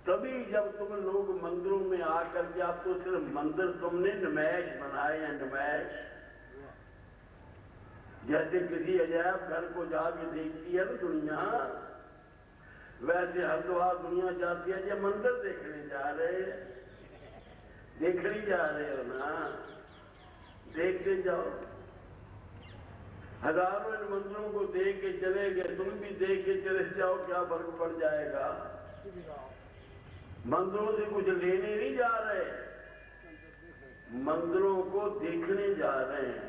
तभी जब तुम लोग मंदिरों में आकर के, आप तो सिर्फ मंदिर तुमने नुमाइश बनाए हैं, नुमाइश। जैसे किसी अजायब घर को जाके देखती है ना दुनिया, वैसे हरिद्वार दुनिया जाती है। जब मंदिर देखने जा रहे, देखने जा रहे हो ना, देखते जाओ। हजारों इन मंदिरों को देख के चले गए, तुम भी देख के चले जाओ, क्या फर्क पड़ जाएगा। मंदिरों से कुछ लेने नहीं जा रहे, मंदिरों को देखने जा रहे हैं।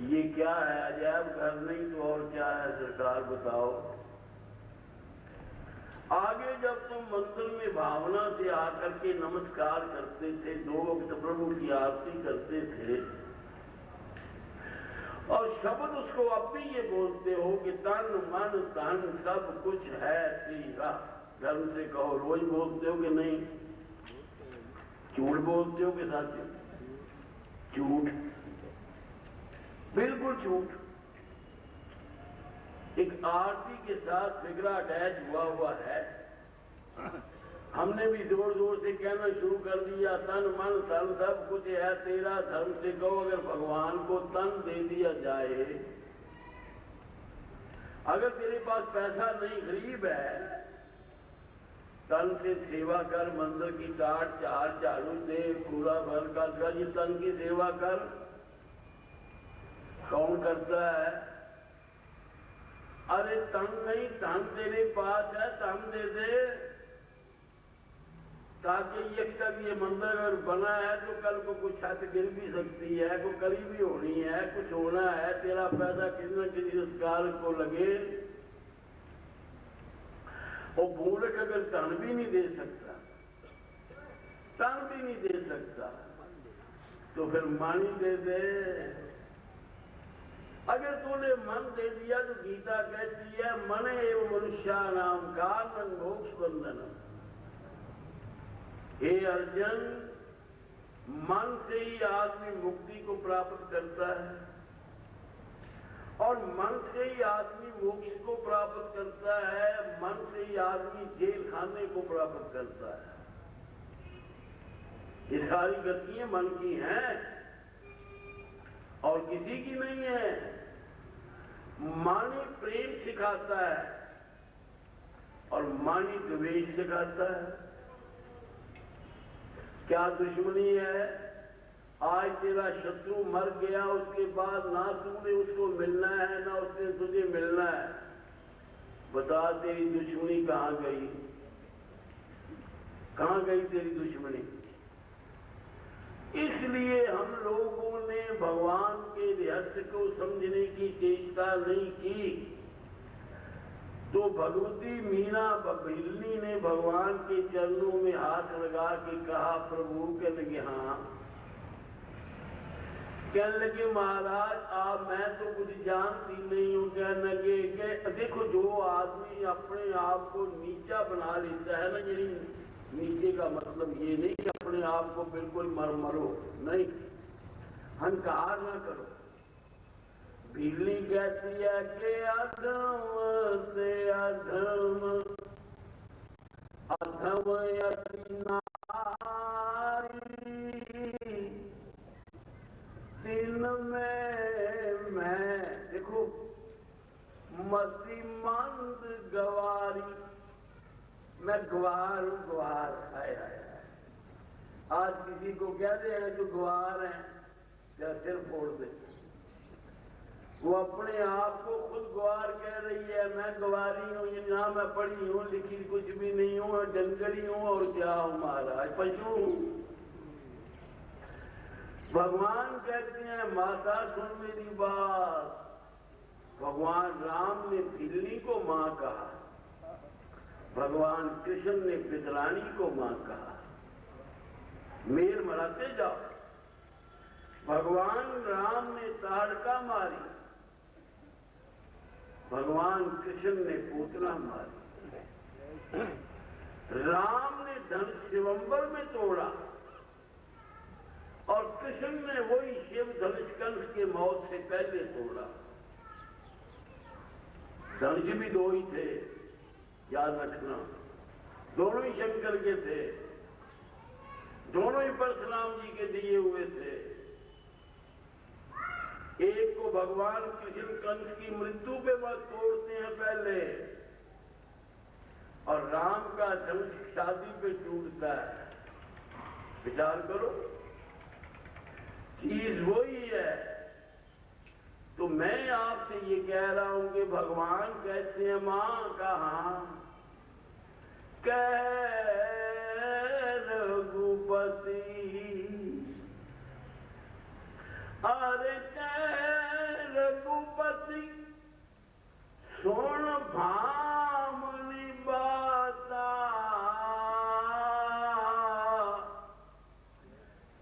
ये क्या है, अजायब घर नहीं तो और क्या है सरकार बताओ। आगे जब तुम मंदिर में भावना से आकर के नमस्कार करते थे, 2 वक्त प्रभु की आरती करते थे, और शब्द उसको अब भी ये बोलते हो कि तन मन धन सब कुछ है तेरा, धर्म से कहो, रोज बोलते हो कि नहीं? झूठ बोलते हो कि सच? झूठ, बिल्कुल झूठ। एक आरती के साथ फिक्रा अटैच हुआ है। हमने भी जोर जोर से कहना शुरू कर दिया, तन मन धन सब कुछ है तेरा। धर्म से कहो, अगर भगवान को तन दे दिया जाए, अगर तेरे पास पैसा नहीं, गरीब है, तन से सेवा कर, मंदिर की टाट चार झाड़ू दे, पूरा भर का ये तन की सेवा कर। कौन करता है? अरे तन नहीं, धन तेरे पास है, धन दे दे, ताकि ये मंदिर अगर बना है तो कल को कुछ छत गिर भी सकती है, कोई कली भी होनी है, कुछ होना है, तेरा पैसा किसी न किसी संस्कार को लगे। और मूर्ख अगर धन भी नहीं दे सकता, तन भी नहीं दे सकता, तो फिर मानी दे दे। अगर तूने मन दे दिया तो गीता कहती है, मन एवं मनुष्याणाम कारणं मोक्ष बंधनम। हे अर्जुन, मन से ही आदमी मुक्ति को प्राप्त करता है, और मन से ही आदमी मोक्ष को प्राप्त करता है, मन से ही आदमी जेल खाने को प्राप्त करता है। ये सारी गतियां मन की हैं और किसी की नहीं है। मानी प्रेम सिखाता है और मानी द्वेष सिखाता है। क्या दुश्मनी है? आज तेरा शत्रु मर गया, उसके बाद ना तुमने उसको मिलना है ना उसने तुझे मिलना है। बता तेरी दुश्मनी कहाँ गई? कहाँ गई तेरी दुश्मनी? इसलिए हम लोगों ने भगवान के रहस्य को समझने की चेष्टा नहीं की, तो भगवती मीना बघेलनी ने भगवान के चरणों में हाथ लगा के कहा, प्रभु, कहने लगे हाँ। कहने लगे महाराज आप, मैं तो कुछ जानती नहीं हूँ। कहने लगे कि देखो, जो आदमी अपने आप को नीचा बना लेता है ना, यही नीचे का मतलब ये नहीं कि अपने आप को बिल्कुल मरो, नहीं, अहंकार ना करो। बिजली कहती है कि अधम से अधम, अधम अति नारी, दिन में मैं, देखो, मति मंद गवारी, मैं गवार हूं, गवार। आज किसी को कहते हैं जो गवार है, क्या सिर फोड़ दे। वो अपने आप को खुद गवार कह रही है, मैं गवारी हूँ, ये ना मैं पढ़ी हूँ लिखी कुछ भी नहीं हूँ, डंगरी हूँ और क्या हूँ महाराज, पशु हूँ। भगवान कहते हैं माता सुन मेरी बात। भगवान राम ने बिल्ली को माँ कहा, भगवान कृष्ण ने पितरानी को माँ कहा। मेल मराते जाओ। भगवान राम ने ताड़का मारी, भगवान कृष्ण ने पूतना मारी। राम ने धन शिवंबर में तोड़ा और कृष्ण ने वही शिव धनुष कंस के मौत से पहले तोड़ा। धनुष भी दो ही थे, याद रखना। दोनों ही शंकर के थे, दोनों ही परशुराम जी के दिए हुए थे। एक को भगवान कृष्ण कंस की मृत्यु पे मत तोड़ते हैं पहले, और राम का धनुष शादी पे टूटता है। विचार करो, चीज वही है। तो मैं आपसे ये कह रहा हूं कि भगवान कहते हैं मां कहां कह रघुपति, अरे कह रघुपति सुन भामनी बाता,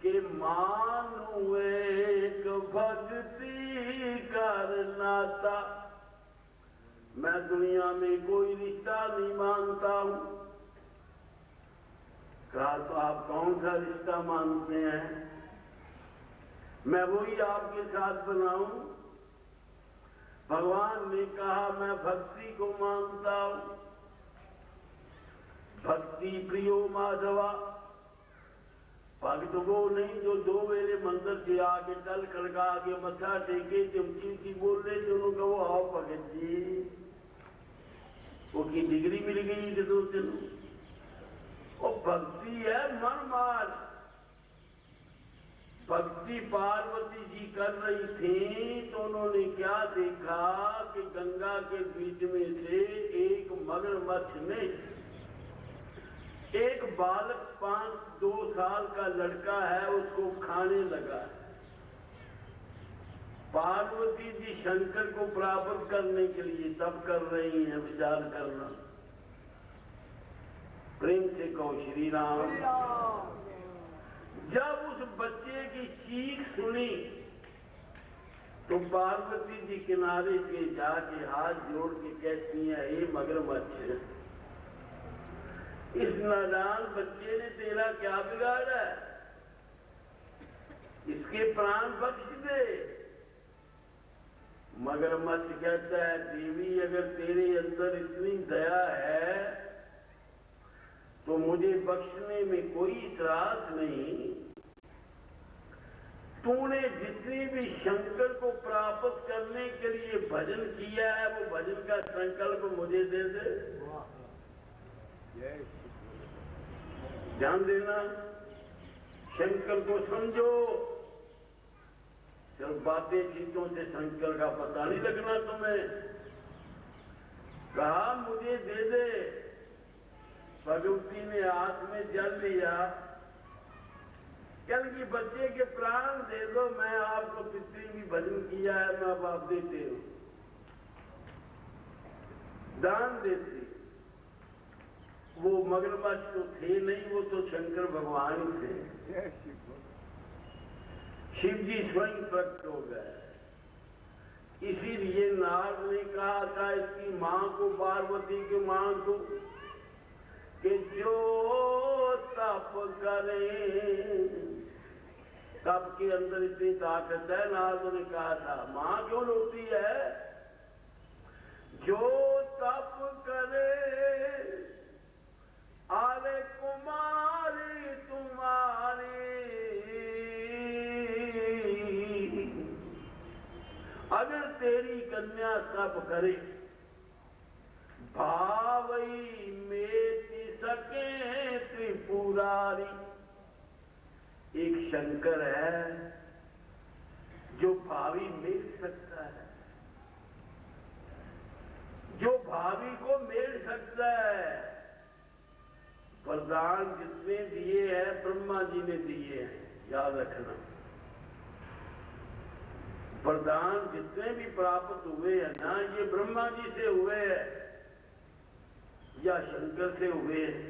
के मानु एक भक्ति करनाता। मैं दुनिया में कोई रिश्ता नहीं मानता हूं। कहा तो आप कौन सा रिश्ता मानते हैं? मैं वही आपके साथ बनाऊं? भगवान ने कहा मैं भक्ति को मानता हूं। भक्ति प्रियो माधवा, भक्त वो नहीं जो 2 वेले मंदिर से आके टल खड़का के मथा टेके चमची की बोल रहे थे, उन्होंने कहा आओ भगत जी, वो की डिग्री मिल गई कि 2 दिन। और भक्ति है मन मार। भक्ति पार्वती जी कर रही थी तो उन्होंने क्या देखा कि गंगा के बीच में से एक मगरमच्छ ने एक बालक 5-2 साल का लड़का है उसको खाने लगा। पार्वती जी शंकर को प्राप्त करने के लिए तब कर रही हैं। विचार करना, प्रेम से कहो श्री राम। जब उस बच्चे की चीख सुनी तो पार्वती जी किनारे पे जाके हाथ जोड़ के कहती हैं, हे मगरमच्छ, इस नादान बच्चे ने तेरा क्या बिगाड़ा है? इसके प्राण बख्श दे। मगरमच्छ कहता है, देवी अगर तेरे अंदर इतनी दया है तो मुझे बख्शने में कोई इतराज नहीं। तूने जितनी भी शंकर को प्राप्त करने के लिए भजन किया है वो भजन का संकल्प मुझे दे दे। ध्यान देना, शंकर को समझो। सिर्फ बातें चीजों से शंकर का पता नहीं लगना तुम्हें। कहा मुझे दे दे। भगवती ने हाथ में जल लिया, कल की बच्चे के प्राण दे दो, मैं आपको पितरी भी भजन किया है, मैं अब आप देते हो, दान देते। वो मगरमच्छ तो थे नहीं, वो तो शंकर भगवान थे। शिव जी स्वयं प्रकट हो गए। इसीलिए नारद ने कहा था इसकी मां को, पार्वती की मां को, कि जो तप करे, तप के अंदर इतनी ताकत है। नारद ने कहा था मां क्यों रोती है? जो तप करे आरे कुमारी तुम्हारी, अगर तेरी कन्या तप करे, भावई मेति सके त्रिपुरारी। एक शंकर है जो भावी मेल सकता है, जो भावी को मेल सकता है। वरदान जितने दिए हैं ब्रह्मा जी ने दिए हैं, याद रखना। वरदान जितने भी प्राप्त हुए हैं ना, ये ब्रह्मा जी से हुए हैं या शंकर से हुए हैं।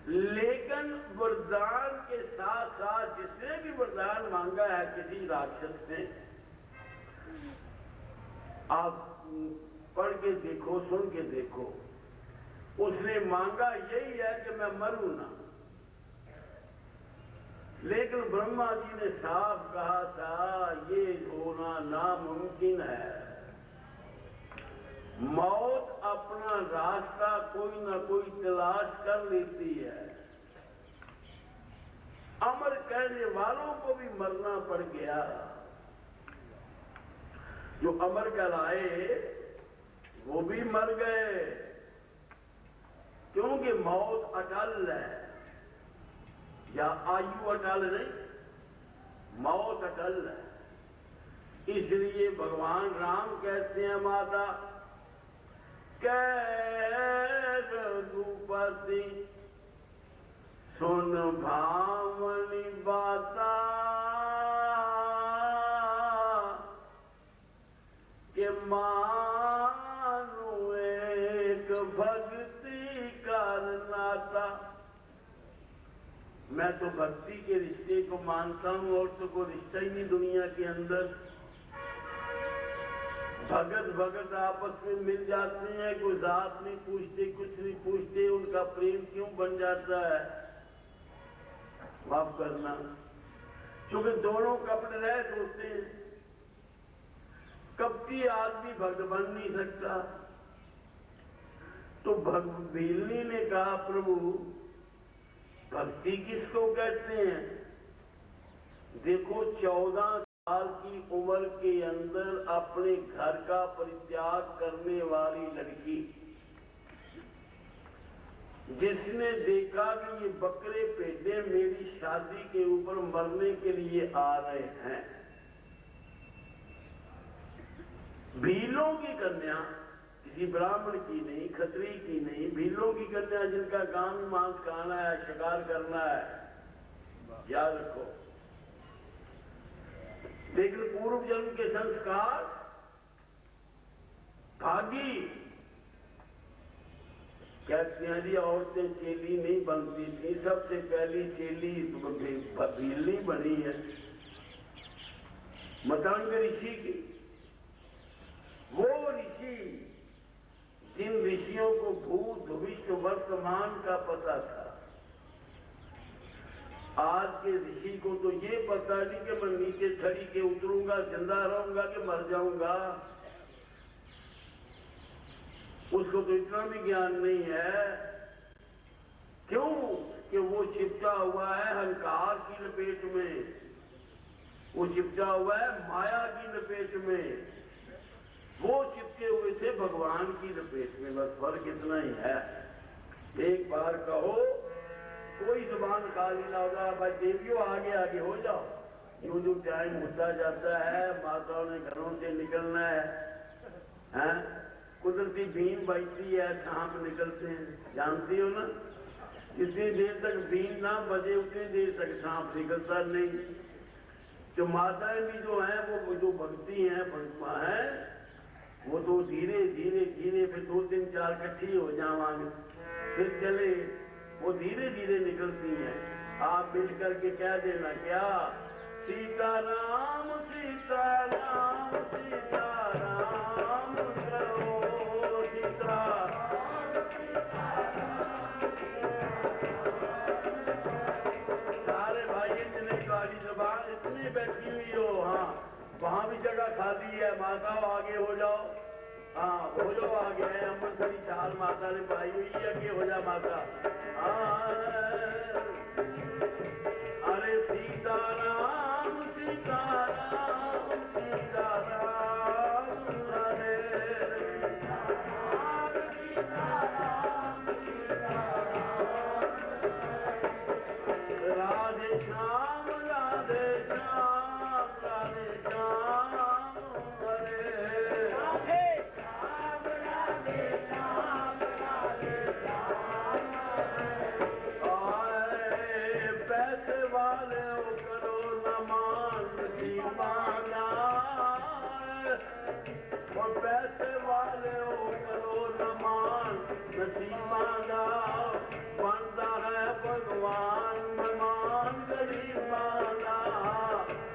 लेकिन वरदान के साथ साथ जिसने भी वरदान मांगा है किसी राक्षस ने, आप पढ़ के देखो, सुन के देखो, उसने मांगा यही है कि मैं मरूं ना। लेकिन ब्रह्मा जी ने साफ कहा था ये होना नामुमकिन है। मौत अपना रास्ता कोई ना कोई तलाश कर लेती है। अमर कहने वालों को भी मरना पड़ गया। जो अमर कहलाए वो भी मर गए, क्योंकि मौत अटल है। या आयु अटल नहीं, मौत अटल है। इसलिए भगवान राम कहते हैं माता कह रघुपति सुन भावनी बाता के मानो एक भक्ति कर नाता। मैं तो भक्ति के रिश्ते को मानता हूं, और तो कोई रिश्ता ही नहीं दुनिया के अंदर। भगत भगत आपस में मिल जाते हैं, कोई जात नहीं पूछते, कुछ नहीं पूछते, उनका प्रेम क्यों बन जाता है? माफ करना, क्योंकि दोनों कपट रहित होते हैं। कपटी आदमी भक्त बन नहीं सकता। तो भीलनी ने कहा प्रभु भक्ति किसको कहते हैं? देखो 14 साल की उम्र के अंदर अपने घर का परित्याग करने वाली लड़की, जिसने देखा कि ये बकरे भेड़े मेरी शादी के ऊपर मरने के लिए आ रहे हैं। भीलों की कन्या, किसी ब्राह्मण की नहीं, खत्री की नहीं, भीलों की कन्या जिनका काम मांस खाना है, शिकार करना है, याद रखो। लेकिन पूर्व जन्म के संस्कार भागी। कहते हैं जी औरतें चेली नहीं बनती थी, सबसे पहली चेली भीलनी बनी है मतंग ऋषि की। वो ऋषि जिन ऋषियों को भूत भविष्य वर्तमान का पता था, आज के ऋषि को तो ये पता नहीं कि मैं नीचे छड़ी के उतरूंगा, जिंदा रहूंगा कि मर जाऊंगा। उसको तो इतना भी ज्ञान नहीं है। क्यों? कि वो चिपटा हुआ है अहंकार की लपेट में, वो चिपटा हुआ है माया की लपेट में, वो चिपके हुए थे भगवान की लपेट में। बस फर्क इतना ही है। एक बार कहो, कोई जुबान खाली ना होगा, भाई देवियों आगे आगे हो जाओ। यूं जो टाइम होता जाता है, माताओं ने घरों से निकलना है, कुदरती बीन बजती है, सांप निकलते हैं, जानती हो ना। जितनी देर तक बीन ना बजे उतनी देर तक सांप निकलता नहीं। जो माताएं भी जो है, वो जो भक्ति है, भक्मा है, वो तो धीरे धीरे धीरे फिर 2 3 4 इकट्ठी हो जावांगे, फिर चले, वो धीरे धीरे निकलती हैं। आप मिल करके कह देना क्या? सीताराम सीताराम सीताराम करो सीताराम। सारे भाई इतने काली जबान इतनी बैठी हुई हो, हाँ वहां भी जगह खाली है, माताओं आगे हो जाओ। हाँ हो जाओ आगे है, अमृतसरी चाल माता ने पाई हुई है, आगे हो जा माता। अरे सीताराम सीताराम सीताराम, अरे राधे श्याम राधे श्याम राधे श्याम, अरे राधे श्याम राधे श्याम राधे श्याम। पैसे वाले करो नमान सीमाना, और पैसे वाले